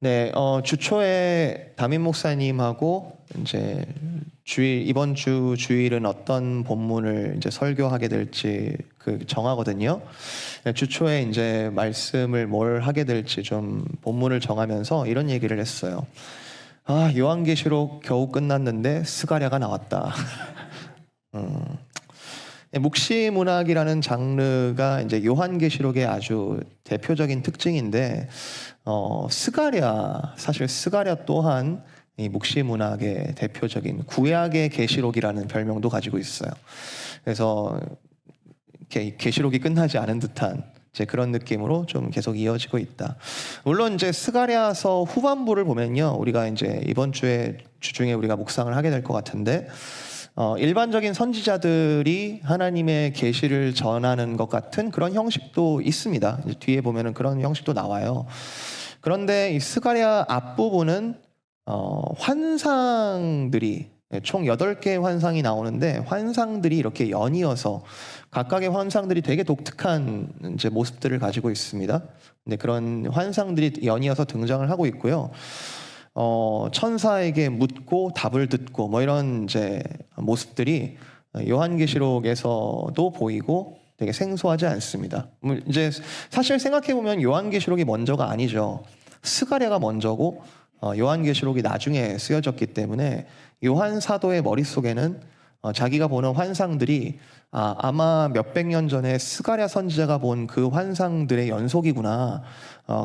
네, 주초에 담임 목사님하고 이제 이번 주 주일은 어떤 본문을 이제 설교하게 될지 정하거든요. 네, 주초에 이제 말씀을 뭘 하게 될지 좀 본문을 정하면서 이런 얘기를 했어요. 아, 요한계시록 겨우 끝났는데 스가랴가 나왔다. 묵시문학이라는 장르가 이제 요한계시록의 아주 대표적인 특징인데, 사실 스가랴 또한 이 묵시문학의 대표적인 구약의 계시록이라는 별명도 가지고 있어요. 그래서 계시록이 끝나지 않은 듯한 이제 그런 느낌으로 좀 계속 이어지고 있다. 물론 이제 스가랴서 후반부를 보면요, 우리가 이제 이번 주 중에 우리가 묵상을 하게 될 것 같은데, 일반적인 선지자들이 하나님의 계시를 전하는 것 같은 그런 형식도 있습니다. 이제 뒤에 보면은 그런 형식도 나와요. 그런데 이 스가랴 앞부분은 환상들이 총 8개의 환상이 나오는데, 환상들이 이렇게 연이어서 각각의 환상들이 되게 독특한 이제 모습들을 가지고 있습니다. 근데 그런 환상들이 연이어서 등장을 하고 있고요. 천사에게 묻고 답을 듣고 뭐 이런 이제 모습들이 요한계시록에서도 보이고 되게 생소하지 않습니다. 이제 사실 생각해 보면 요한계시록이 먼저가 아니죠. 스가랴가 먼저고 요한계시록이 나중에 쓰여졌기 때문에 요한 사도의 머릿속에는 자기가 보는 환상들이 아마 몇백 년 전에 스가랴 선지자가 본 그 환상들의 연속이구나.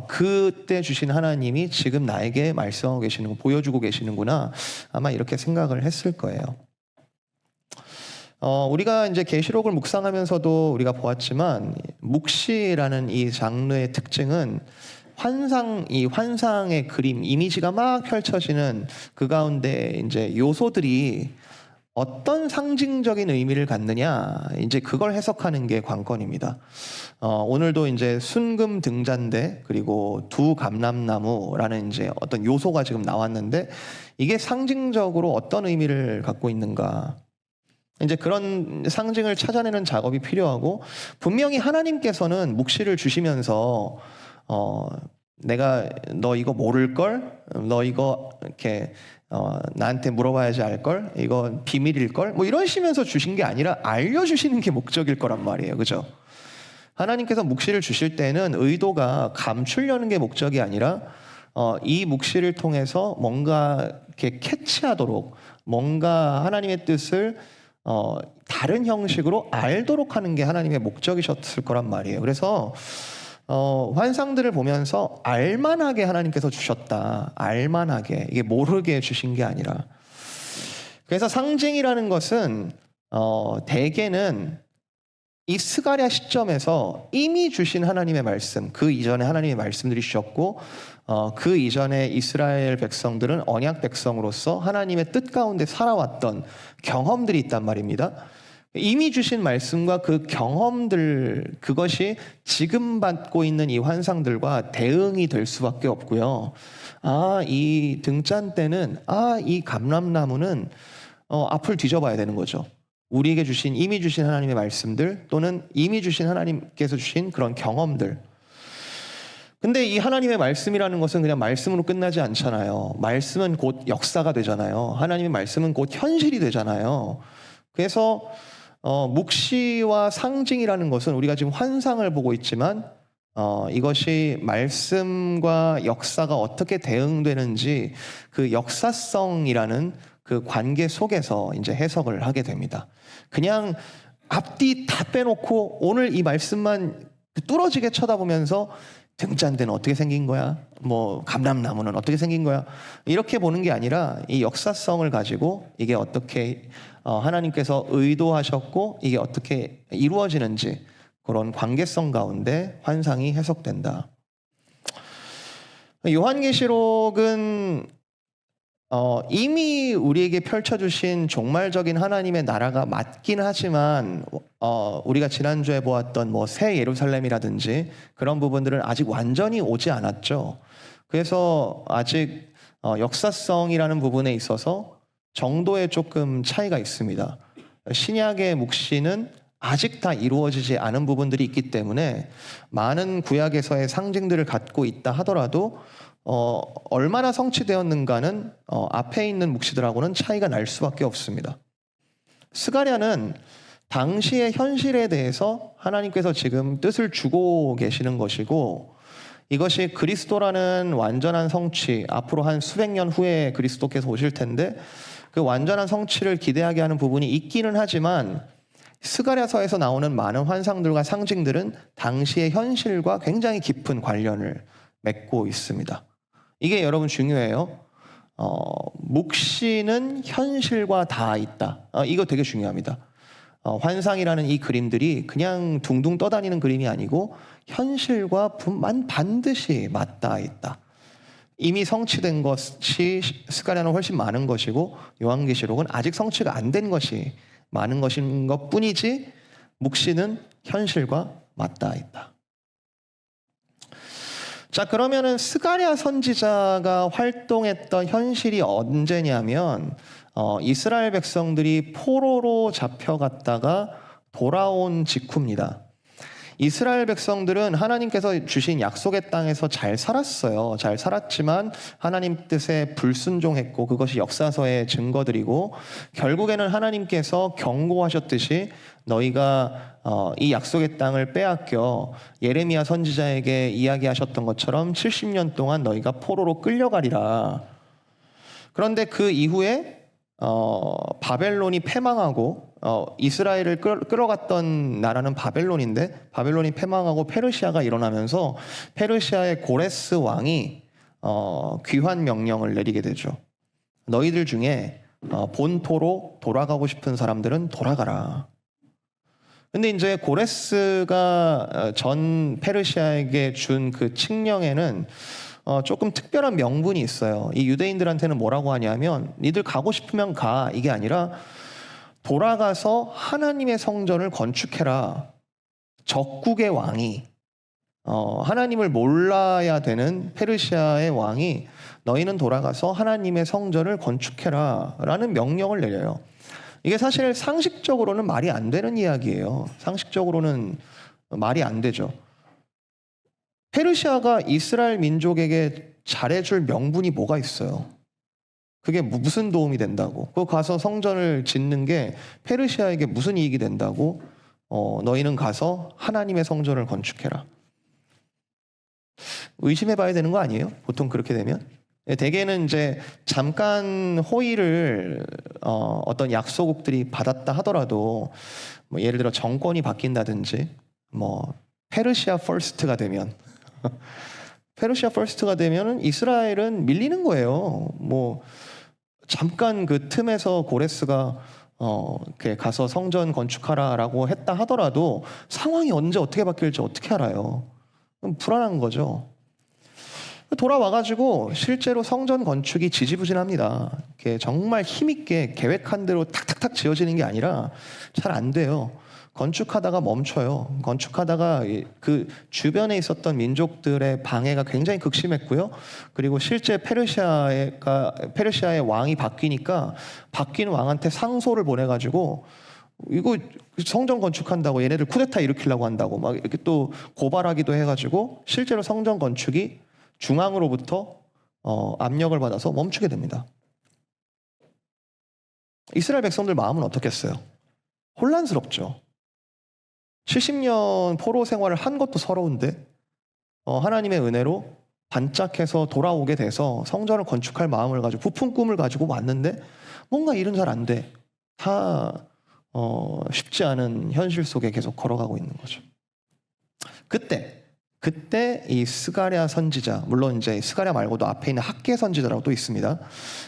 그때 주신 하나님이 지금 나에게 말씀하고 계시는 거, 보여주고 계시는구나. 아마 이렇게 생각을 했을 거예요. 우리가 이제 계시록을 묵상하면서도 우리가 보았지만, 묵시라는 이 장르의 특징은 이 환상의 그림, 이미지가 막 펼쳐지는 그 가운데 이제 요소들이 어떤 상징적인 의미를 갖느냐, 이제 그걸 해석하는 게 관건입니다. 오늘도 이제 순금 등잔대 그리고 두 감람나무라는 이제 어떤 요소가 지금 나왔는데, 이게 상징적으로 어떤 의미를 갖고 있는가, 이제 그런 상징을 찾아내는 작업이 필요하고, 분명히 하나님께서는 묵시를 주시면서 내가 너 이거 모를걸? 너 이거 이렇게 나한테 물어봐야지 알걸? 이건 비밀일걸? 뭐 이러시면서 주신 게 아니라 알려주시는 게 목적일 거란 말이에요. 그죠? 하나님께서 묵시를 주실 때는 의도가 감추려는 게 목적이 아니라 이 묵시를 통해서 뭔가 이렇게 캐치하도록, 뭔가 하나님의 뜻을 다른 형식으로 알도록 하는 게 하나님의 목적이셨을 거란 말이에요. 그래서 환상들을 보면서 알만하게 하나님께서 주셨다. 알만하게. 이게 모르게 주신 게 아니라. 그래서 상징이라는 것은 대개는 이 스가랴 시점에서 이미 주신 하나님의 말씀, 그 이전에 하나님의 말씀들이 주셨고, 그 이전에 이스라엘 백성들은 언약 백성으로서 하나님의 뜻 가운데 살아왔던 경험들이 있단 말입니다. 이미 주신 말씀과 그 경험들, 그것이 지금 받고 있는 이 환상들과 대응이 될 수밖에 없고요. 이 등잔대는, 이 감람나무는 앞을 뒤져봐야 되는 거죠. 우리에게 이미 주신 하나님의 말씀들, 또는 이미 주신 하나님께서 주신 그런 경험들. 근데 이 하나님의 말씀이라는 것은 그냥 말씀으로 끝나지 않잖아요. 말씀은 곧 역사가 되잖아요. 하나님의 말씀은 곧 현실이 되잖아요. 그래서 묵시와 상징이라는 것은, 우리가 지금 환상을 보고 있지만 이것이 말씀과 역사가 어떻게 대응되는지, 그 역사성이라는 그 관계 속에서 이제 해석을 하게 됩니다. 그냥 앞뒤 다 빼놓고 오늘 이 말씀만 뚫어지게 쳐다보면서 등잔대는 어떻게 생긴 거야? 뭐 감람나무는 어떻게 생긴 거야? 이렇게 보는 게 아니라 이 역사성을 가지고 이게 어떻게 하나님께서 의도하셨고 이게 어떻게 이루어지는지, 그런 관계성 가운데 환상이 해석된다. 요한계시록은 이미 우리에게 펼쳐주신 종말적인 하나님의 나라가 맞긴 하지만, 우리가 지난주에 보았던 뭐 새 예루살렘이라든지 그런 부분들은 아직 완전히 오지 않았죠. 그래서 아직 역사성이라는 부분에 있어서 정도의 조금 차이가 있습니다. 신약의 묵시는 아직 다 이루어지지 않은 부분들이 있기 때문에 많은 구약에서의 상징들을 갖고 있다 하더라도 얼마나 성취되었는가는 앞에 있는 묵시들하고는 차이가 날 수밖에 없습니다. 스가랴는 당시의 현실에 대해서 하나님께서 지금 뜻을 주고 계시는 것이고, 이것이 그리스도라는 완전한 성취, 앞으로 한 수백 년 후에 그리스도께서 오실 텐데 그 완전한 성취를 기대하게 하는 부분이 있기는 하지만, 스가랴서에서 나오는 많은 환상들과 상징들은 당시의 현실과 굉장히 깊은 관련을 맺고 있습니다. 이게 여러분 중요해요. 묵시는 현실과 닿아 있다. 이거 되게 중요합니다. 환상이라는 이 그림들이 그냥 둥둥 떠다니는 그림이 아니고 현실과 반드시 맞닿아 있다. 이미 성취된 것이 스가랴는 훨씬 많은 것이고, 요한계시록은 아직 성취가 안 된 것이 많은 것인 것뿐이지, 묵시는 현실과 맞닿아 있다. 자, 그러면은 스가랴 선지자가 활동했던 현실이 언제냐면 이스라엘 백성들이 포로로 잡혀갔다가 돌아온 직후입니다. 이스라엘 백성들은 하나님께서 주신 약속의 땅에서 잘 살았어요. 잘 살았지만 하나님 뜻에 불순종했고, 그것이 역사서의 증거들이고, 결국에는 하나님께서 경고하셨듯이 너희가 이 약속의 땅을 빼앗겨 예레미야 선지자에게 이야기하셨던 것처럼 70년 동안 너희가 포로로 끌려가리라. 그런데 그 이후에 바벨론이 패망하고, 이스라엘을 끌어갔던 나라는 바벨론인데 바벨론이 패망하고 페르시아가 일어나면서 페르시아의 고레스 왕이 귀환 명령을 내리게 되죠. 너희들 중에 본토로 돌아가고 싶은 사람들은 돌아가라. 근데 이제 고레스가 전 페르시아에게 준 그 칙령에는 조금 특별한 명분이 있어요. 이 유대인들한테는 뭐라고 하냐면, 니들 가고 싶으면 가, 이게 아니라 돌아가서 하나님의 성전을 건축해라. 적국의 왕이, 하나님을 몰라야 되는 페르시아의 왕이 너희는 돌아가서 하나님의 성전을 건축해라 라는 명령을 내려요. 이게 사실 상식적으로는 말이 안 되는 이야기예요. 상식적으로는 말이 안 되죠. 페르시아가 이스라엘 민족에게 잘해줄 명분이 뭐가 있어요? 그게 무슨 도움이 된다고? 그 가서 성전을 짓는 게 페르시아에게 무슨 이익이 된다고? 너희는 가서 하나님의 성전을 건축해라. 의심해봐야 되는 거 아니에요? 보통 그렇게 되면? 대개는 이제 잠깐 호의를 어떤 약소국들이 받았다 하더라도, 뭐 예를 들어 정권이 바뀐다든지, 뭐 페르시아 퍼스트가 되면 페르시아 퍼스트가 되면은 이스라엘은 밀리는 거예요. 뭐 잠깐 그 틈에서 고레스가 이렇게 가서 성전 건축하라라고 했다 하더라도 상황이 언제 어떻게 바뀔지 어떻게 알아요? 불안한 거죠. 돌아와가지고 실제로 성전 건축이 지지부진합니다. 이렇게 정말 힘있게 계획한 대로 탁탁탁 지어지는 게 아니라 잘 안 돼요. 건축하다가 멈춰요. 건축하다가 그 주변에 있었던 민족들의 방해가 굉장히 극심했고요. 그리고 실제 페르시아의 왕이 바뀌니까 바뀐 왕한테 상소를 보내가지고 이거 성전 건축한다고 얘네들 쿠데타 일으키려고 한다고 막 이렇게 또 고발하기도 해가지고 실제로 성전 건축이 중앙으로부터 압력을 받아서 멈추게 됩니다. 이스라엘 백성들 마음은 어떻겠어요? 혼란스럽죠. 70년 포로 생활을 한 것도 서러운데 하나님의 은혜로 반짝해서 돌아오게 돼서 성전을 건축할 마음을 가지고 부푼 꿈을 가지고 왔는데 뭔가 일은 잘 안 돼. 다 쉽지 않은 현실 속에 계속 걸어가고 있는 거죠. 그때 이 스가랴 선지자, 물론 이제 스가랴 말고도 앞에 있는 학개 선지자라고 또 있습니다.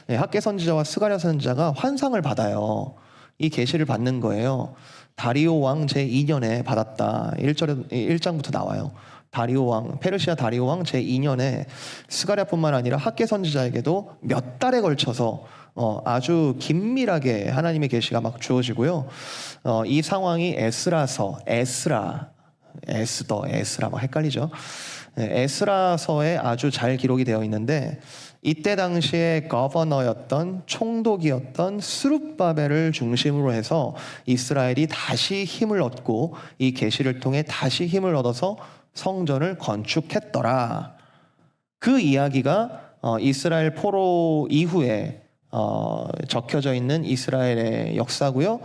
네, 학개 선지자와 스가랴 선지자가 환상을 받아요. 이 계시를 받는 거예요. 다리오 왕 제2년에 받았다. 1장부터 나와요. 페르시아 다리오 왕 제2년에 스가랴뿐만 아니라 학개 선지자에게도 몇 달에 걸쳐서 아주 긴밀하게 하나님의 계시가 막 주어지고요. 이 상황이 에스라 막 헷갈리죠. 에스라서에 아주 잘 기록이 되어 있는데, 이때 당시에 거버너였던 총독이었던 스룹바벨을 중심으로 해서 이스라엘이 다시 힘을 얻고 이 계시를 통해 다시 힘을 얻어서 성전을 건축했더라. 그 이야기가 이스라엘 포로 이후에 적혀져 있는 이스라엘의 역사고요.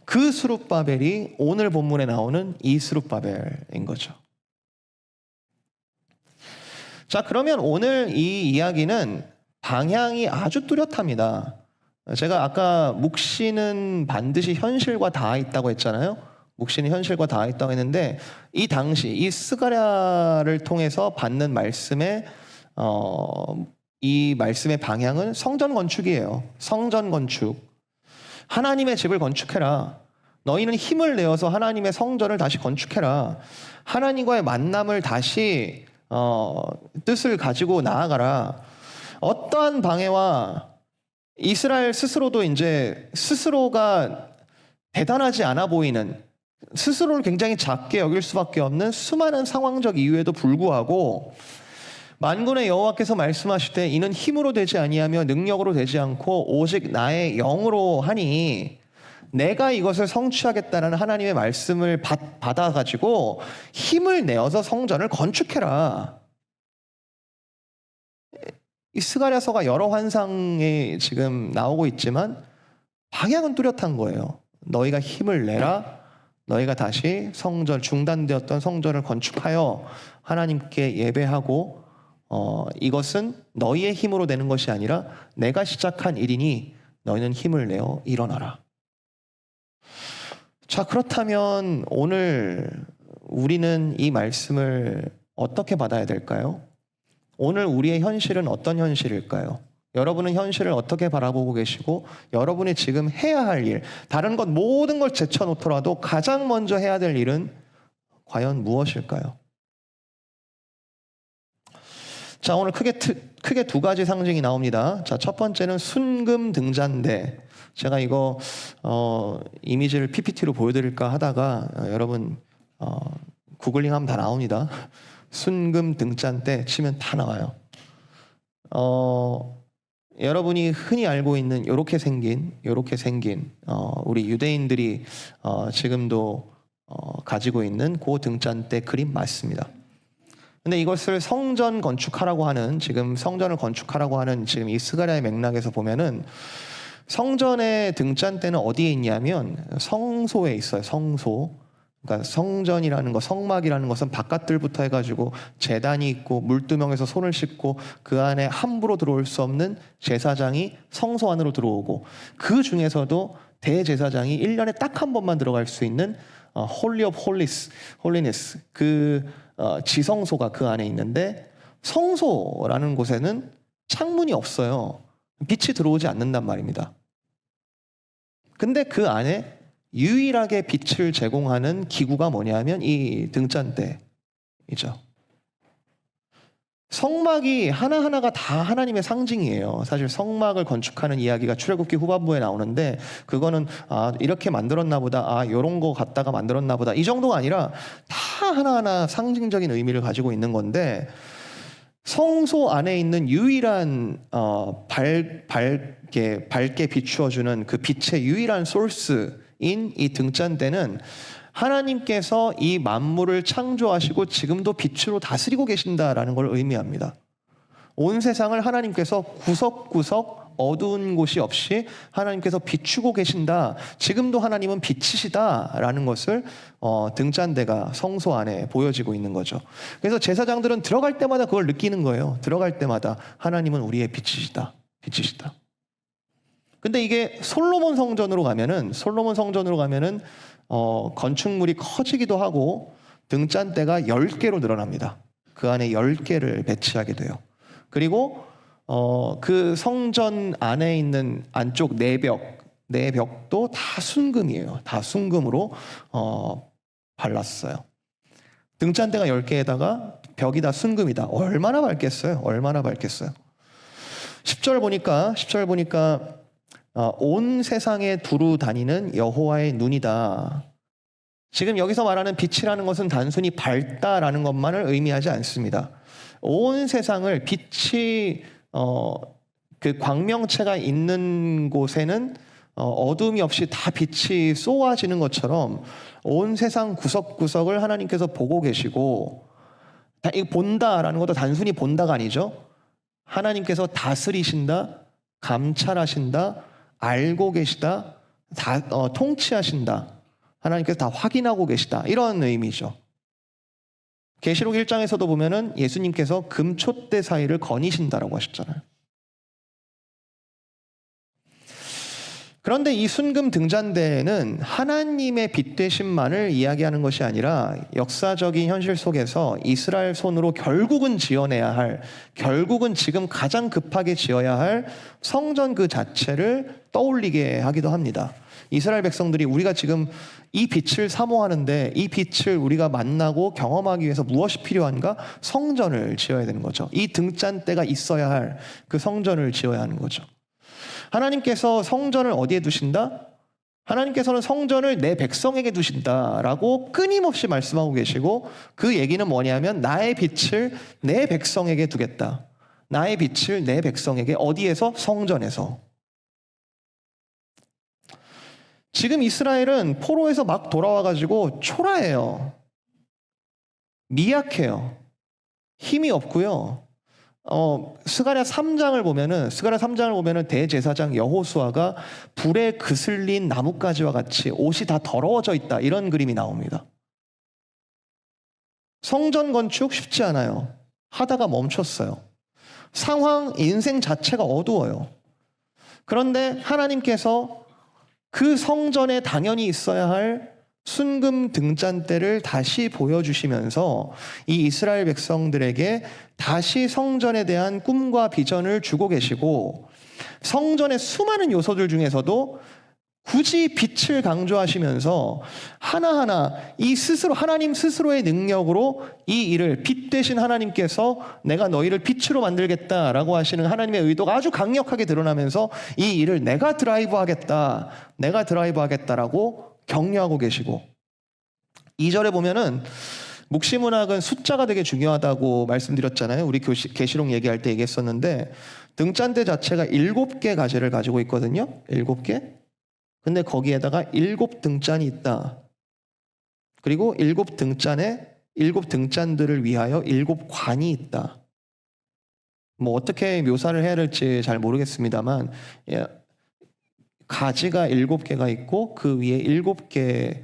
그 스룹바벨이 오늘 본문에 나오는 이 스룹바벨인 거죠. 자, 그러면 오늘 이 이야기는 방향이 아주 뚜렷합니다. 제가 아까 묵시는 반드시 현실과 닿아 있다고 했잖아요. 묵시는 현실과 닿아 있다고 했는데 이 당시 이 스가랴를 통해서 받는 말씀의 이 말씀의 방향은 성전 건축이에요. 성전 건축. 하나님의 집을 건축해라. 너희는 힘을 내어서 하나님의 성전을 다시 건축해라. 하나님과의 만남을 다시 뜻을 가지고 나아가라. 어떠한 방해와 이스라엘 스스로도 이제 스스로가 대단하지 않아 보이는, 스스로를 굉장히 작게 여길 수밖에 없는 수많은 상황적 이유에도 불구하고 만군의 여호와께서 말씀하실 때 이는 힘으로 되지 아니하며 능력으로 되지 않고 오직 나의 영으로 하니 내가 이것을 성취하겠다는 하나님의 말씀을 받아가지고 힘을 내어서 성전을 건축해라. 이 스가랴서가 여러 환상에 지금 나오고 있지만 방향은 뚜렷한 거예요. 너희가 힘을 내라. 너희가 다시 성전, 중단되었던 성전을 건축하여 하나님께 예배하고 이것은 너희의 힘으로 되는 것이 아니라 내가 시작한 일이니 너희는 힘을 내어 일어나라. 자, 그렇다면 오늘 우리는 이 말씀을 어떻게 받아야 될까요? 오늘 우리의 현실은 어떤 현실일까요? 여러분은 현실을 어떻게 바라보고 계시고 여러분이 지금 해야 할 일, 다른 것 모든 걸 제쳐놓더라도 가장 먼저 해야 될 일은 과연 무엇일까요? 자, 오늘 크게 두 가지 상징이 나옵니다. 자, 첫 번째는 순금 등잔대. 제가 이거 이미지를 PPT로 보여드릴까 하다가 여러분 구글링하면 다 나옵니다. 순금 등잔대 치면 다 나와요. 여러분이 흔히 알고 있는 요렇게 생긴 우리 유대인들이 지금도 가지고 있는 그 등잔대 그림 맞습니다. 근데 이것을 성전 건축하라고 하는 지금 성전을 건축하라고 하는 지금 이 스가랴의 맥락에서 보면은 성전의 등잔대는 어디에 있냐면 성소에 있어요. 성소. 그러니까 성전이라는 것, 성막이라는 것은 바깥들부터 해가지고 제단이 있고 물두멍에서 손을 씻고 그 안에 함부로 들어올 수 없는 제사장이 성소 안으로 들어오고 그 중에서도 대제사장이 1년에 딱 한 번만 들어갈 수 있는 홀리 오브 홀리니스 그 지성소가 그 안에 있는데 성소라는 곳에는 창문이 없어요. 빛이 들어오지 않는단 말입니다. 근데 그 안에 유일하게 빛을 제공하는 기구가 뭐냐면 이 등잔대이죠. 성막이 하나하나가 다 하나님의 상징이에요. 사실 성막을 건축하는 이야기가 출애굽기 후반부에 나오는데 그거는 이렇게 만들었나 보다, 요런 거 갖다가 만들었나 보다, 이 정도가 아니라 다 하나하나 상징적인 의미를 가지고 있는 건데 성소 안에 있는 유일한 밝게 비추어주는 그 빛의 유일한 소스인 이 등잔대는 하나님께서 이 만물을 창조하시고 지금도 빛으로 다스리고 계신다라는 걸 의미합니다. 온 세상을 하나님께서 구석구석 어두운 곳이 없이 하나님께서 비추고 계신다. 지금도 하나님은 빛이시다라는 것을 등잔대가 성소 안에 보여지고 있는 거죠. 그래서 제사장들은 들어갈 때마다 그걸 느끼는 거예요. 들어갈 때마다 하나님은 우리의 빛이시다. 근데 이게 솔로몬 성전으로 가면은 건축물이 커지기도 하고 등잔대가 10개로 늘어납니다. 그 안에 10개를 배치하게 돼요. 그리고 그 성전 안에 있는 안쪽 내벽도 다 순금이에요. 다 순금으로 발랐어요. 등잔대가 10개에다가 벽이 다 순금이다. 얼마나 밝겠어요? 10절 보니까 온 세상에 두루 다니는 여호와의 눈이다. 지금 여기서 말하는 빛이라는 것은 단순히 밝다라는 것만을 의미하지 않습니다. 온 세상을 빛이 그 광명체가 있는 곳에는 어둠이 없이 다 빛이 쏘아지는 것처럼 온 세상 구석구석을 하나님께서 보고 계시고 이 본다라는 것도 단순히 본다가 아니죠. 하나님께서 다스리신다, 감찰하신다, 알고 계시다, 통치하신다. 하나님께서 다 확인하고 계시다. 이런 의미죠. 계시록 1장에서도 보면은 예수님께서 금촛대 사이를 거니신다라고 하셨잖아요. 그런데 이 순금 등잔대는 하나님의 빛 되심만을 이야기하는 것이 아니라 역사적인 현실 속에서 이스라엘 손으로 결국은 지어내야 할, 결국은 지금 가장 급하게 지어야 할 성전 그 자체를 떠올리게 하기도 합니다. 이스라엘 백성들이 우리가 지금 이 빛을 사모하는데 이 빛을 우리가 만나고 경험하기 위해서 무엇이 필요한가? 성전을 지어야 되는 거죠. 이 등잔대가 있어야 할 그 성전을 지어야 하는 거죠. 하나님께서 성전을 어디에 두신다? 하나님께서는 성전을 내 백성에게 두신다라고 끊임없이 말씀하고 계시고, 그 얘기는 뭐냐면 나의 빛을 내 백성에게 두겠다. 나의 빛을 내 백성에게, 어디에서? 성전에서. 지금 이스라엘은 포로에서 막 돌아와가지고 초라해요. 미약해요. 힘이 없고요. 스가랴 3장을 보면은 대제사장 여호수아가 불에 그슬린 나뭇가지와 같이 옷이 다 더러워져 있다, 이런 그림이 나옵니다. 성전 건축 쉽지 않아요. 하다가 멈췄어요. 상황, 인생 자체가 어두워요. 그런데 하나님께서 그 성전에 당연히 있어야 할 순금 등잔대를 다시 보여주시면서 이 이스라엘 백성들에게 다시 성전에 대한 꿈과 비전을 주고 계시고, 성전의 수많은 요소들 중에서도 굳이 빛을 강조하시면서 하나하나 이 스스로, 하나님 스스로의 능력으로 이 일을, 빛 대신 하나님께서 내가 너희를 빛으로 만들겠다라고 하시는 하나님의 의도가 아주 강력하게 드러나면서 이 일을 내가 드라이브하겠다라고 격려하고 계시고, 2절에 보면은 묵시문학은 숫자가 되게 중요하다고 말씀드렸잖아요. 우리 계시록 얘기할 때 얘기했었는데, 등잔대 자체가 7개 가지를 가지고 있거든요. 7개. 근데 거기에다가 7등잔이 있다. 그리고 7등잔들을 위하여 7관이 있다. 뭐 어떻게 묘사를 해야 될지 잘 모르겠습니다만, 가지가 7개가 있고 그 위에 7개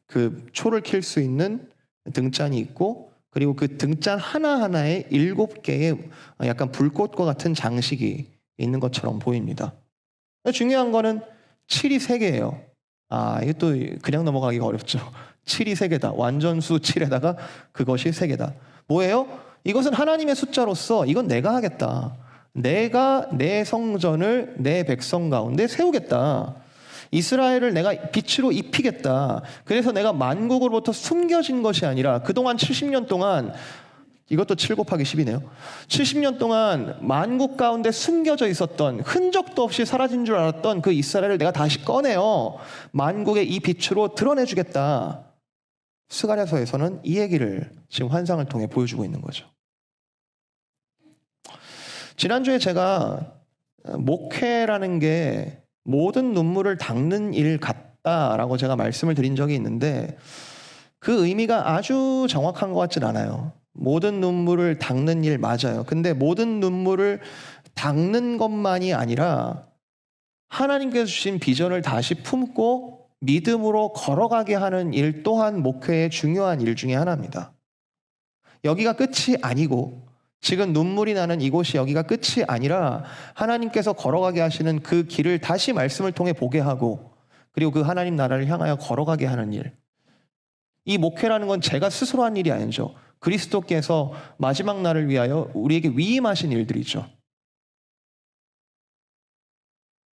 그 초를 킬 수 있는 등잔이 있고, 그리고 그 등잔 하나하나에 7개의 약간 불꽃과 같은 장식이 있는 것처럼 보입니다. 중요한 거는 7이 3개예요. 이것도 그냥 넘어가기가 어렵죠. 7이 3개다. 완전수 7에다가 그것이 3개다. 뭐예요? 이것은 하나님의 숫자로서 이건 내가 하겠다. 내가 내 성전을 내 백성 가운데 세우겠다. 이스라엘을 내가 빛으로 입히겠다. 그래서 내가 만국으로부터 숨겨진 것이 아니라 그동안 70년 동안, 이것도 7 곱하기 10이네요. 70년 동안 만국 가운데 숨겨져 있었던, 흔적도 없이 사라진 줄 알았던 그 이스라엘을 내가 다시 꺼내어 만국의 이 빛으로 드러내주겠다. 스가랴서에서는 이 얘기를 지금 환상을 통해 보여주고 있는 거죠. 지난주에 제가 목회라는 게 모든 눈물을 닦는 일 같다라고 제가 말씀을 드린 적이 있는데, 그 의미가 아주 정확한 것 같진 않아요. 모든 눈물을 닦는 일 맞아요. 근데 모든 눈물을 닦는 것만이 아니라 하나님께서 주신 비전을 다시 품고 믿음으로 걸어가게 하는 일 또한 목회의 중요한 일 중에 하나입니다. 여기가 끝이 아니고, 지금 눈물이 나는 이곳이 여기가 끝이 아니라 하나님께서 걸어가게 하시는 그 길을 다시 말씀을 통해 보게 하고, 그리고 그 하나님 나라를 향하여 걸어가게 하는 일. 이 목회라는 건 제가 스스로 한 일이 아니죠. 그리스도께서 마지막 날을 위하여 우리에게 위임하신 일들이죠.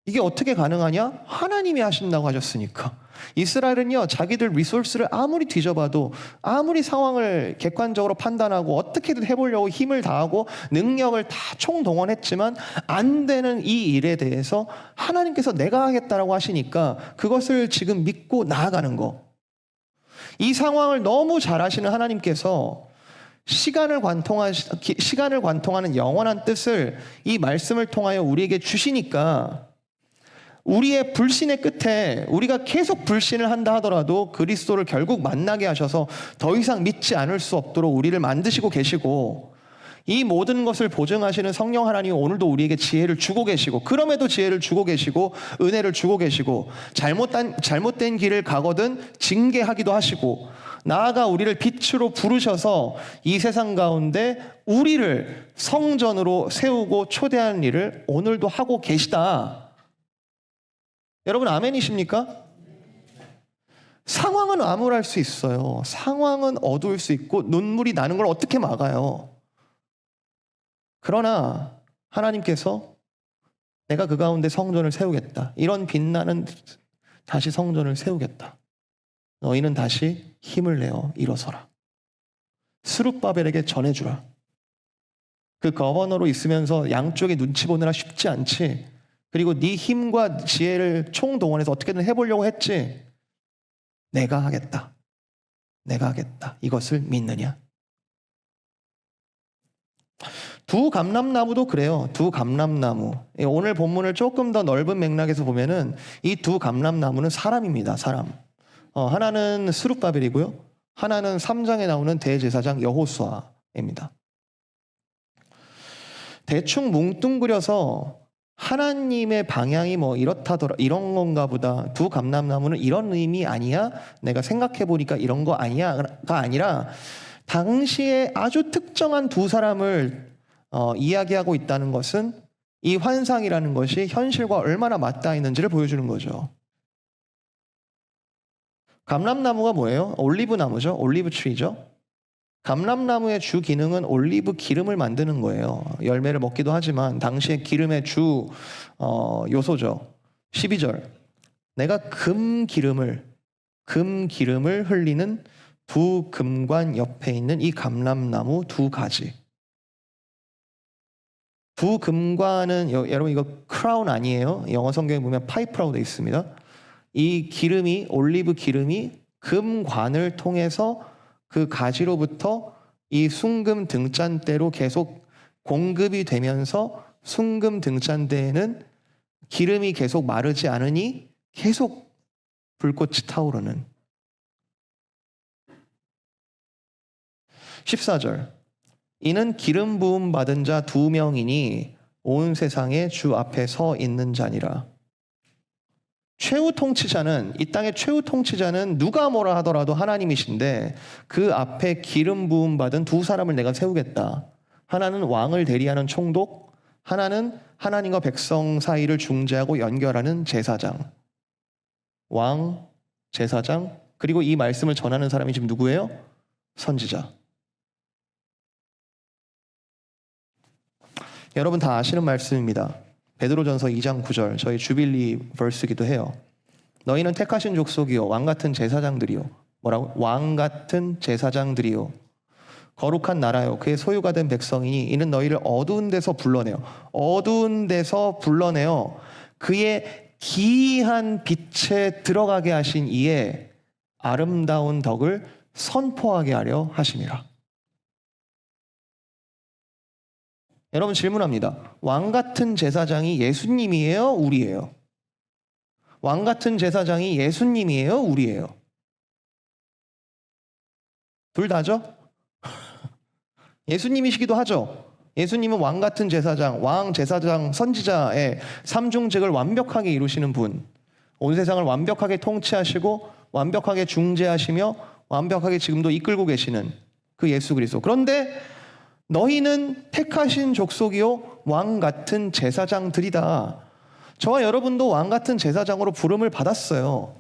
이게 어떻게 가능하냐? 하나님이 하신다고 하셨으니까. 이스라엘은요, 자기들 리소스를 아무리 뒤져봐도, 아무리 상황을 객관적으로 판단하고 어떻게든 해보려고 힘을 다하고 능력을 다 총동원했지만 안 되는 이 일에 대해서 하나님께서 내가 하겠다라고 하시니까 그것을 지금 믿고 나아가는 거. 이 상황을 너무 잘 아시는 하나님께서 시간을 관통하는 영원한 뜻을 이 말씀을 통하여 우리에게 주시니까, 우리의 불신의 끝에 우리가 계속 불신을 한다 하더라도 그리스도를 결국 만나게 하셔서 더 이상 믿지 않을 수 없도록 우리를 만드시고 계시고, 이 모든 것을 보증하시는 성령 하나님이 오늘도 우리에게 지혜를 주고 계시고, 그럼에도 지혜를 주고 계시고 은혜를 주고 계시고, 잘못된 길을 가거든 징계하기도 하시고, 나아가 우리를 빛으로 부르셔서 이 세상 가운데 우리를 성전으로 세우고 초대하는 일을 오늘도 하고 계시다. 여러분 아멘이십니까? 상황은 암울할 수 있어요. 상황은 어두울 수 있고 눈물이 나는 걸 어떻게 막아요? 그러나 하나님께서 내가 그 가운데 성전을 세우겠다. 이런 빛나는 다시 성전을 세우겠다. 너희는 다시 힘을 내어 일어서라. 스룹바벨에게 전해주라. 그 거버너로 있으면서 양쪽에 눈치 보느라 쉽지 않지. 그리고 네 힘과 지혜를 총동원해서 어떻게든 해보려고 했지. 내가 하겠다. 내가 하겠다. 이것을 믿느냐? 두 감람나무도 그래요. 두 감람나무. 오늘 본문을 조금 더 넓은 맥락에서 보면은 이 두 감람나무는 사람입니다. 사람. 하나는 스룹바벨이고요. 하나는 3장에 나오는 대제사장 여호수아입니다. 대충 뭉뚱그려서 하나님의 방향이 뭐 이렇다더라, 이런 건가 보다. 두 감람나무는 이런 의미 아니야? 내가 생각해 보니까 이런 거 아니야가 아니라 당시에 아주 특정한 두 사람을 이야기하고 있다는 것은 이 환상이라는 것이 현실과 얼마나 맞닿아 있는지를 보여주는 거죠. 감람나무가 뭐예요? 올리브 나무죠. 올리브 트리죠. 감람나무의 주 기능은 올리브 기름을 만드는 거예요. 열매를 먹기도 하지만 당시에 기름의 주 요소죠. 12절. 내가 금 기름을 흘리는 두 금관 옆에 있는 이 감람나무 두 가지. 두 금관은 여러분 이거 크라운 아니에요. 영어 성경에 보면 파이프라고 되어 있습니다. 이 기름이, 올리브 기름이 금관을 통해서 그 가지로부터 이 순금 등잔대로 계속 공급이 되면서 순금 등잔대에는 기름이 계속 마르지 않으니 계속 불꽃이 타오르는. 14절. 이는 기름 부음 받은 자 2명이니 온 세상에 주 앞에 서 있는 자니라. 최후 통치자는, 이 땅의 최후 통치자는 누가 뭐라 하더라도 하나님이신데 그 앞에 기름 부음 받은 두 사람을 내가 세우겠다. 하나는 왕을 대리하는 총독, 하나는 하나님과 백성 사이를 중재하고 연결하는 제사장. 왕, 제사장, 그리고 이 말씀을 전하는 사람이 지금 누구예요? 선지자. 여러분 다 아시는 말씀입니다. 베드로전서 2장 9절, 저희 주빌리 벌스기도 해요. 너희는 택하신 족속이요 왕같은 제사장들이요. 뭐라고? 왕같은 제사장들이요. 거룩한 나라요 그의 소유가 된 백성이니 이는 너희를 어두운 데서 불러내요. 어두운 데서 불러내어 그의 기이한 빛에 들어가게 하신 이에 아름다운 덕을 선포하게 하려 하심이라. 여러분 질문합니다. 왕같은 제사장이 예수님이에요? 우리예요? 왕같은 제사장이 예수님이에요? 우리예요? 둘 다죠? 예수님이시기도 하죠. 예수님은 왕같은 제사장, 왕, 제사장, 선지자의 삼중직을 완벽하게 이루시는 분, 온 세상을 완벽하게 통치하시고 완벽하게 중재하시며 완벽하게 지금도 이끌고 계시는 그 예수 그리스도. 그런데 너희는 택하신 족속이요 왕같은 제사장들이다. 저와 여러분도 왕같은 제사장으로 부름을 받았어요.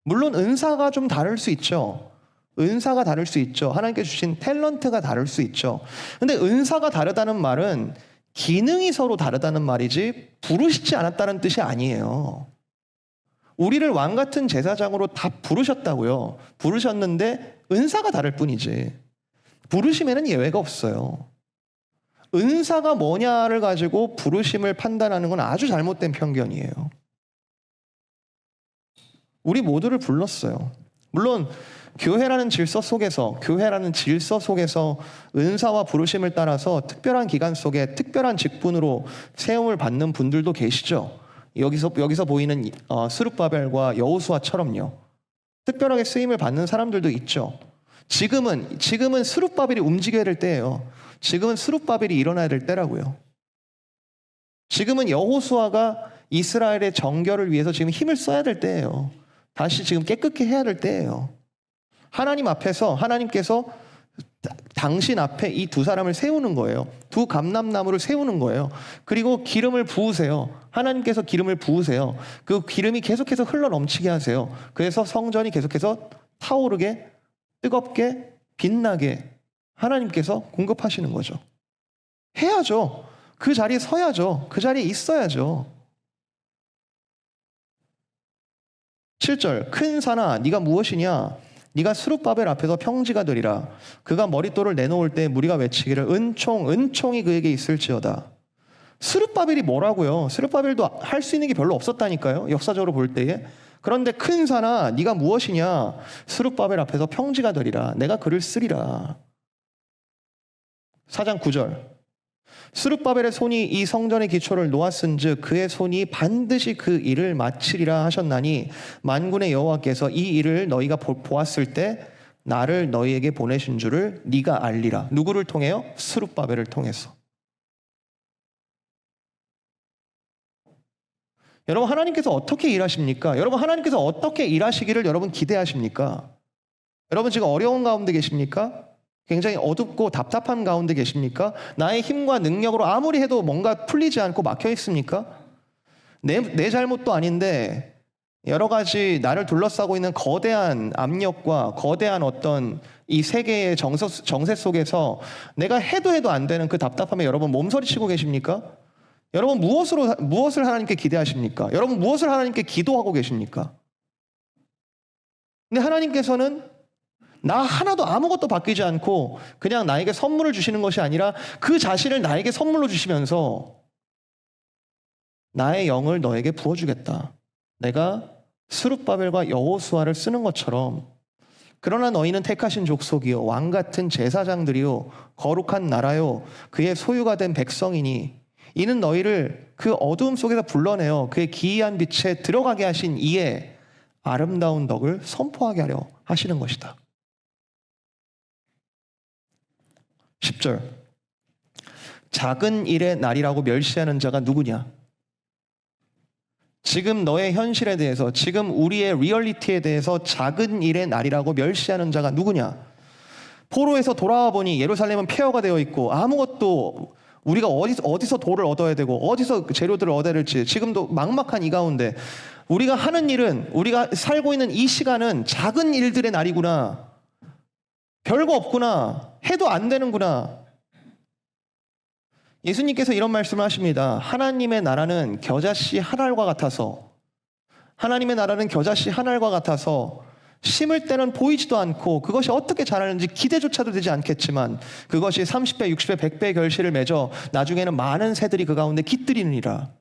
물론 은사가 좀 다를 수 있죠. 은사가 다를 수 있죠. 하나님께 주신 탤런트가 다를 수 있죠. 근데 은사가 다르다는 말은 기능이 서로 다르다는 말이지 부르시지 않았다는 뜻이 아니에요. 우리를 왕같은 제사장으로 다 부르셨다고요. 부르셨는데 은사가 다를 뿐이지. 부르심에는 예외가 없어요. 은사가 뭐냐를 가지고 부르심을 판단하는 건 아주 잘못된 편견이에요. 우리 모두를 불렀어요. 물론 교회라는 질서 속에서 은사와 부르심을 따라서 특별한 기간 속에 특별한 직분으로 세움을 받는 분들도 계시죠. 여기서 보이는 스룹바벨과 여호수아처럼요. 특별하게 쓰임을 받는 사람들도 있죠. 지금은 스룹바벨이 움직여야 될 때예요. 지금은 스룹바벨이 일어나야 될 때라고요. 지금은 여호수아가 이스라엘의 정결을 위해서 지금 힘을 써야 될 때예요. 다시 지금 깨끗게 해야 될 때예요. 하나님 앞에서 하나님께서 당신 앞에 이 두 사람을 세우는 거예요. 두 감람나무를 세우는 거예요. 그리고 기름을 부으세요. 하나님께서 기름을 부으세요. 그 기름이 계속해서 흘러 넘치게 하세요. 그래서 성전이 계속해서 타오르게, 뜨겁게, 빛나게 하나님께서 공급하시는 거죠. 해야죠. 그 자리에 서야죠. 그 자리에 있어야죠. 7절, 큰 산아 네가 무엇이냐? 네가 스룹바벨 앞에서 평지가 되리라. 그가 머릿돌을 내놓을 때 무리가 외치기를 은총이 그에게 있을지어다. 스룹바벨이 뭐라고요? 스룹바벨도 할 수 있는 게 별로 없었다니까요. 역사적으로 볼 때에. 그런데 큰 산아 네가 무엇이냐? 스룹바벨 앞에서 평지가 되리라. 내가 그를 쓰리라. 4장 9절, 스룹바벨의 손이 이 성전의 기초를 놓았은즉 그의 손이 반드시 그 일을 마치리라 하셨나니 만군의 여호와께서 이 일을 너희가 보았을 때 나를 너희에게 보내신 줄을 네가 알리라. 누구를 통해요? 스룹바벨을 통해서. 여러분, 하나님께서 어떻게 일하십니까? 여러분, 하나님께서 어떻게 일하시기를 여러분 기대하십니까? 여러분 지금 어려운 가운데 계십니까? 굉장히 어둡고 답답한 가운데 계십니까? 나의 힘과 능력으로 아무리 해도 뭔가 풀리지 않고 막혀 있습니까? 내 잘못도 아닌데 여러 가지 나를 둘러싸고 있는 거대한 압력과 거대한 어떤 이 세계의 정세 속에서 내가 해도 안 되는 그 답답함에 여러분 몸서리치고 계십니까? 여러분 무엇을 하나님께 기대하십니까? 여러분 무엇을 하나님께 기도하고 계십니까? 근데 하나님께서는 나 하나도 아무것도 바뀌지 않고 그냥 나에게 선물을 주시는 것이 아니라 그 자신을 나에게 선물로 주시면서 나의 영을 너에게 부어주겠다. 내가 스룹바벨과 여호수아를 쓰는 것처럼 그러나 너희는 택하신 족속이요 왕같은 제사장들이요 거룩한 나라요 그의 소유가 된 백성이니 이는 너희를 그 어두움 속에서 불러내어 그의 기이한 빛에 들어가게 하신 이의 아름다운 덕을 선포하게 하려 하시는 것이다. 10절, 작은 일의 날이라고 멸시하는 자가 누구냐? 지금 너의 현실에 대해서, 지금 우리의 리얼리티에 대해서 작은 일의 날이라고 멸시하는 자가 누구냐? 포로에서 돌아와 보니 예루살렘은 폐허가 되어 있고 아무것도 우리가 어디서 돌을 얻어야 되고 어디서 재료들을 얻어야 될지 지금도 막막한 이 가운데 우리가 하는 일은, 우리가 살고 있는 이 시간은 작은 일들의 날이구나. 별거 없구나. 해도 안 되는구나. 예수님께서 이런 말씀을 하십니다. 하나님의 나라는 겨자씨 한 알과 같아서, 하나님의 나라는 겨자씨 한 알과 같아서 심을 때는 보이지도 않고 그것이 어떻게 자라는지 기대조차도 되지 않겠지만 그것이 30배, 60배, 100배의 결실을 맺어 나중에는 많은 새들이 그 가운데 깃들이느니라.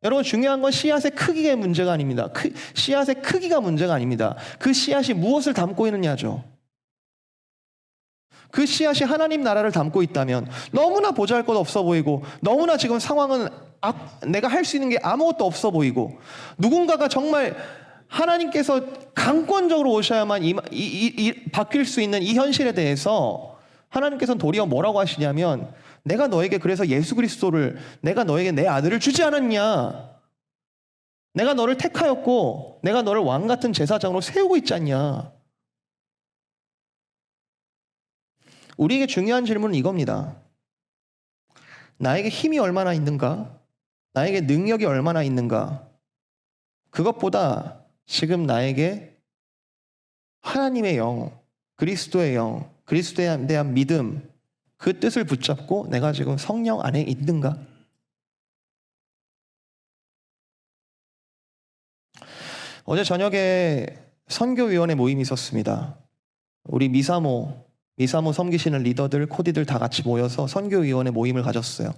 여러분 중요한 건 씨앗의 크기가 문제가 아닙니다. 씨앗의 크기가 문제가 아닙니다. 그 씨앗이 무엇을 담고 있느냐죠. 그 씨앗이 하나님 나라를 담고 있다면 너무나 보잘것 없어 보이고 너무나 지금 상황은 내가 할 수 있는 게 아무것도 없어 보이고 누군가가 정말 하나님께서 강권적으로 오셔야만 바뀔 수 있는 이 현실에 대해서 하나님께서는 도리어 뭐라고 하시냐면 내가 너에게 그래서 예수 그리스도를, 내가 너에게 내 아들을 주지 않았냐? 내가 너를 택하였고 내가 너를 왕 같은 제사장으로 세우고 있지 않냐? 우리에게 중요한 질문은 이겁니다. 나에게 힘이 얼마나 있는가? 나에게 능력이 얼마나 있는가? 그것보다 지금 나에게 하나님의 영, 그리스도의 영, 그리스도에 대한 믿음, 그 뜻을 붙잡고 내가 지금 성령 안에 있는가? 어제 저녁에 선교위원회 모임이 있었습니다. 우리 미사모 섬기시는 리더들, 코디들 다 같이 모여서 선교위원회 모임을 가졌어요.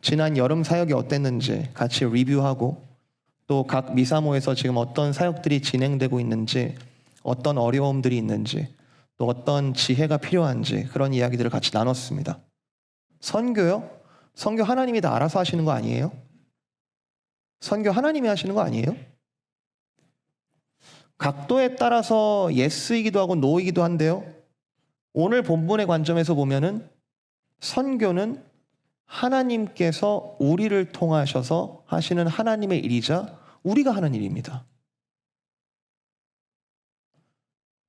지난 여름 사역이 어땠는지 같이 리뷰하고 또 각 미사모에서 지금 어떤 사역들이 진행되고 있는지, 어떤 어려움들이 있는지, 또 어떤 지혜가 필요한지 그런 이야기들을 같이 나눴습니다. 선교요? 선교 하나님이 다 알아서 하시는 거 아니에요? 선교 하나님이 하시는 거 아니에요? 각도에 따라서 예스이기도 하고 노이기도 한데요. 오늘 본문의 관점에서 보면은 선교는 하나님께서 우리를 통하셔서 하시는 하나님의 일이자 우리가 하는 일입니다.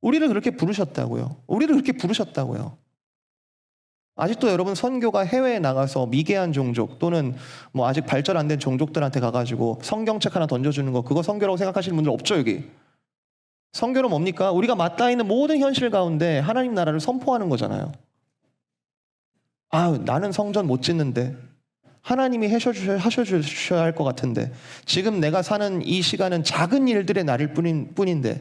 우리를 그렇게 부르셨다고요. 우리를 그렇게 부르셨다고요. 아직도 여러분 선교가 해외에 나가서 미개한 종족 또는 뭐 아직 발전 안 된 종족들한테 가가지고 성경책 하나 던져주는 거 그거 선교라고 생각하시는 분들 없죠 여기? 선교는 뭡니까? 우리가 맞닿아 있는 모든 현실 가운데 하나님 나라를 선포하는 거잖아요. 나는 성전 못 짓는데 하나님이 하셔주셔야 할 것 같은데 지금 내가 사는 이 시간은 작은 일들의 날일 뿐인데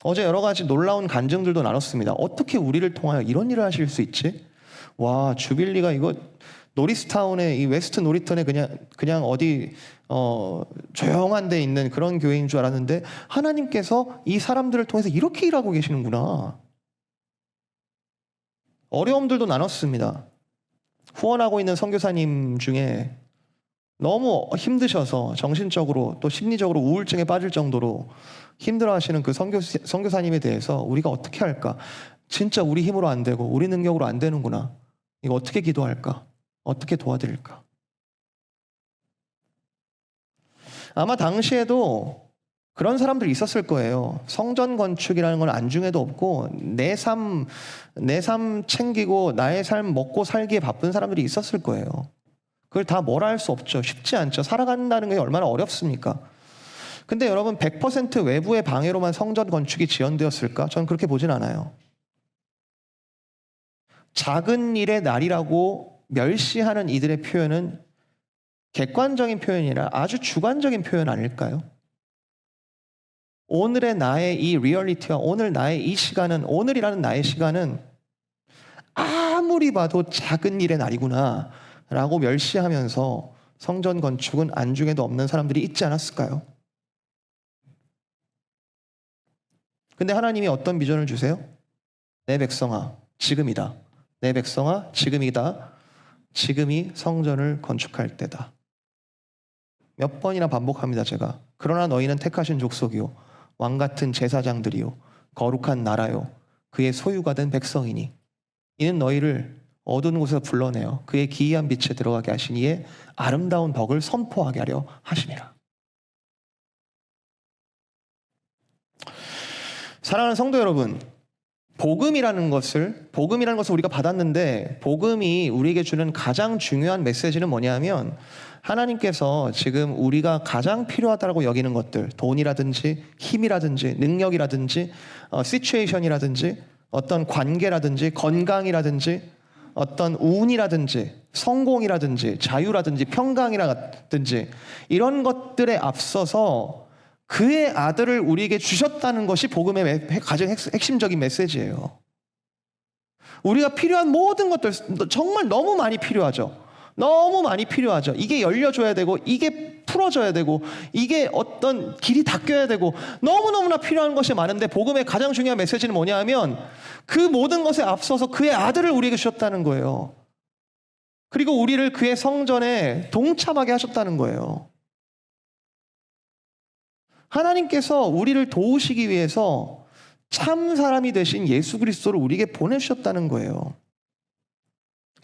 어제 여러 가지 놀라운 간증들도 나눴습니다. 어떻게 우리를 통하여 이런 일을 하실 수 있지? 와, 주빌리가 이거 노리스타운의 이 웨스트 노리턴에 그냥 어디 조용한 데 있는 그런 교회인 줄 알았는데 하나님께서 이 사람들을 통해서 이렇게 일하고 계시는구나. 어려움들도 나눴습니다. 후원하고 있는 선교사님 중에 너무 힘드셔서 정신적으로 또 심리적으로 우울증에 빠질 정도로 힘들어하시는 그 선교사님에 대해서 우리가 어떻게 할까? 진짜 우리 힘으로 안 되고 우리 능력으로 안 되는구나. 이거 어떻게 기도할까? 어떻게 도와드릴까? 아마 당시에도 그런 사람들이 있었을 거예요. 성전 건축이라는 건 안중에도 없고 내 삶 챙기고 나의 삶 먹고 살기에 바쁜 사람들이 있었을 거예요. 그걸 다 뭐라 할 수 없죠. 쉽지 않죠. 살아간다는 게 얼마나 어렵습니까? 근데 여러분 100% 외부의 방해로만 성전 건축이 지연되었을까? 저는 그렇게 보진 않아요. 작은 일의 날이라고 멸시하는 이들의 표현은 객관적인 표현이 아니라 아주 주관적인 표현 아닐까요? 오늘의 나의 이 리얼리티와 오늘 나의 이 시간은 오늘이라는 나의 시간은 아무리 봐도 작은 일의 날이구나 라고 멸시하면서 성전 건축은 안중에도 없는 사람들이 있지 않았을까요? 근데 하나님이 어떤 비전을 주세요? 내 백성아 지금이다. 내 백성아 지금이다. 지금이 성전을 건축할 때다. 몇 번이나 반복합니다 제가. 그러나 너희는 택하신 족속이요 왕같은 제사장들이요 거룩한 나라요 그의 소유가 된 백성이니 이는 너희를 어두운 곳에서 불러내어 그의 기이한 빛에 들어가게 하시니에 아름다운 덕을 선포하게 하려 하시니라. 사랑하는 성도 여러분, 복음이라는 것을 우리가 받았는데 복음이 우리에게 주는 가장 중요한 메시지는 뭐냐면 하나님께서 지금 우리가 가장 필요하다고 여기는 것들, 돈이라든지 힘이라든지 능력이라든지 시츄에이션이라든지 어떤 관계라든지 건강이라든지 어떤 운이라든지 성공이라든지 자유라든지 평강이라든지 이런 것들에 앞서서 그의 아들을 우리에게 주셨다는 것이 복음의 가장 핵심적인 메시지예요. 우리가 필요한 모든 것들 정말 너무 많이 필요하죠. 너무 많이 필요하죠. 이게 열려줘야 되고 이게 풀어져야 되고 이게 어떤 길이 닦여야 되고 너무너무나 필요한 것이 많은데 복음의 가장 중요한 메시지는 뭐냐 하면 그 모든 것에 앞서서 그의 아들을 우리에게 주셨다는 거예요. 그리고 우리를 그의 성전에 동참하게 하셨다는 거예요. 하나님께서 우리를 도우시기 위해서 참 사람이 되신 예수 그리스도를 우리에게 보내주셨다는 거예요.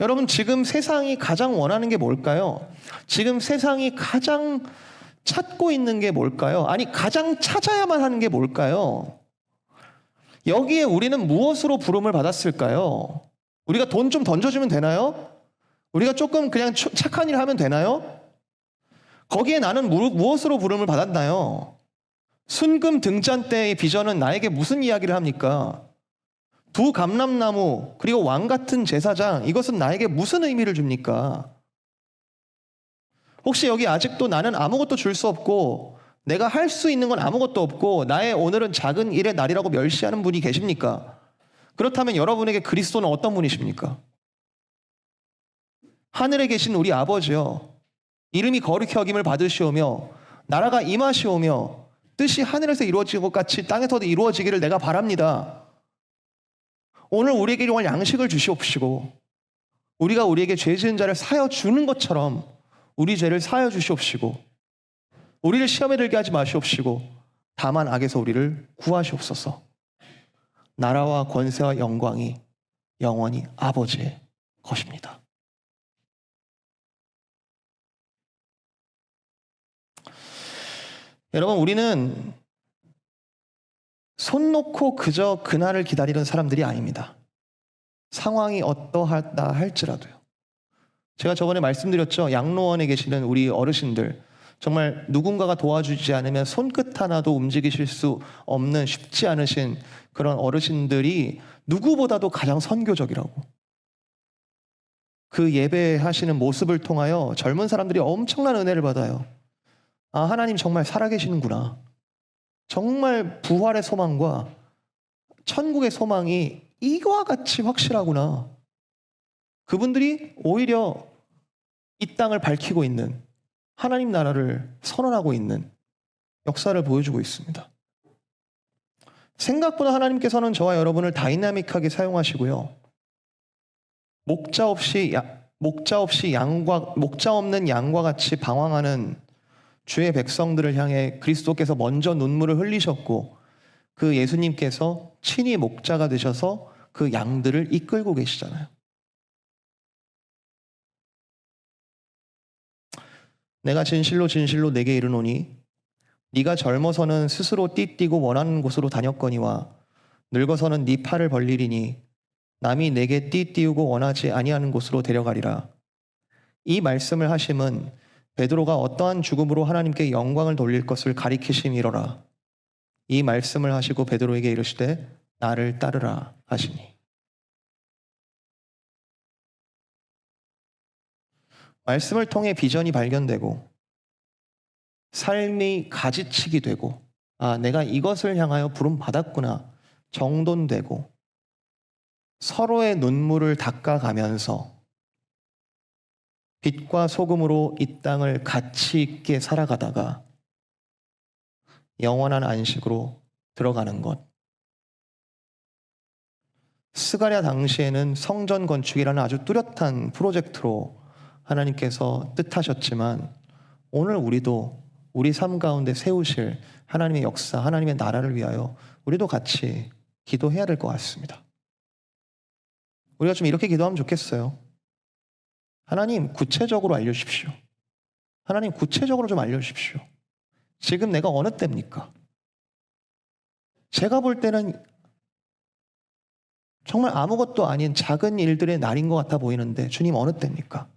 여러분 지금 세상이 가장 원하는 게 뭘까요? 지금 세상이 가장 찾고 있는 게 뭘까요? 아니 가장 찾아야만 하는 게 뭘까요? 여기에 우리는 무엇으로 부름을 받았을까요? 우리가 돈 좀 던져주면 되나요? 우리가 조금 그냥 착한 일 하면 되나요? 거기에 나는 무엇으로 부름을 받았나요? 순금 등잔 때의 비전은 나에게 무슨 이야기를 합니까? 두 감람나무 그리고 왕같은 제사장 이것은 나에게 무슨 의미를 줍니까? 혹시 여기 아직도 나는 아무것도 줄 수 없고 내가 할 수 있는 건 아무것도 없고 나의 오늘은 작은 일의 날이라고 멸시하는 분이 계십니까? 그렇다면 여러분에게 그리스도는 어떤 분이십니까? 하늘에 계신 우리 아버지여 이름이 거룩히 여김을 받으시오며 나라가 임하시오며 뜻이 하늘에서 이루어진 것 같이 땅에서도 이루어지기를 내가 바랍니다. 오늘 우리에게 일용할 양식을 주시옵시고 우리가 우리에게 죄 지은 자를 사여 주는 것처럼 우리 죄를 사여 주시옵시고 우리를 시험에 들게 하지 마시옵시고 다만 악에서 우리를 구하시옵소서. 나라와 권세와 영광이 영원히 아버지의 것입니다. 여러분, 우리는 손 놓고 그저 그날을 기다리는 사람들이 아닙니다. 상황이 어떠하다 할지라도요. 제가 저번에 말씀드렸죠. 양로원에 계시는 우리 어르신들, 정말 누군가가 도와주지 않으면 손끝 하나도 움직이실 수 없는 쉽지 않으신 그런 어르신들이 누구보다도 가장 선교적이라고. 그 예배하시는 모습을 통하여 젊은 사람들이 엄청난 은혜를 받아요. 아, 하나님 정말 살아계시는구나. 정말 부활의 소망과 천국의 소망이 이와 같이 확실하구나. 그분들이 오히려 이 땅을 밝히고 있는, 하나님 나라를 선언하고 있는 역사를 보여주고 있습니다. 생각보다 하나님께서는 저와 여러분을 다이나믹하게 사용하시고요. 목자 없는 양과 같이 방황하는 주의 백성들을 향해 그리스도께서 먼저 눈물을 흘리셨고 그 예수님께서 친히 목자가 되셔서 그 양들을 이끌고 계시잖아요. 내가 진실로 진실로 내게 이르노니 네가 젊어서는 스스로 띠띠고 원하는 곳으로 다녔거니와 늙어서는 네 팔을 벌리리니 남이 내게 띠띠우고 원하지 아니하는 곳으로 데려가리라. 이 말씀을 하심은 베드로가 어떠한 죽음으로 하나님께 영광을 돌릴 것을 가리키심이로라. 이 말씀을 하시고 베드로에게 이르시되 나를 따르라 하시니. 말씀을 통해 비전이 발견되고 삶이 가지치기 되고 아, 내가 이것을 향하여 부름 받았구나 정돈되고 서로의 눈물을 닦아가면서 빛과 소금으로 이 땅을 가치 있게 살아가다가 영원한 안식으로 들어가는 것. 스가랴 당시에는 성전 건축이라는 아주 뚜렷한 프로젝트로 하나님께서 뜻하셨지만 오늘 우리도 우리 삶 가운데 세우실 하나님의 역사, 하나님의 나라를 위하여 우리도 같이 기도해야 될 것 같습니다. 우리가 좀 이렇게 기도하면 좋겠어요. 하나님 구체적으로 알려주십시오. 하나님 구체적으로 좀 알려주십시오. 지금 내가 어느 때입니까? 제가 볼 때는 정말 아무것도 아닌 작은 일들의 날인 것 같아 보이는데 주님 어느 때입니까?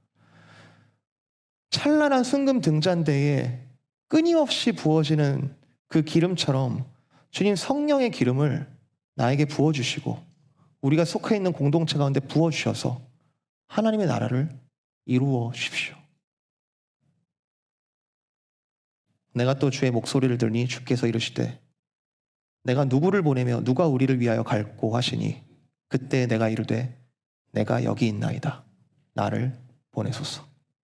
찬란한 순금 등잔대에 끊임없이 부어지는 그 기름처럼 주님 성령의 기름을 나에게 부어주시고 우리가 속해 있는 공동체 가운데 부어주셔서 하나님의 나라를 이루어 주십시오. 내가 또 주의 목소리를 들으니 주께서 이르시되 내가 누구를 보내며 누가 우리를 위하여 갈고 하시니 그때 내가 이르되 내가 여기 있나이다. 나를 보내소서.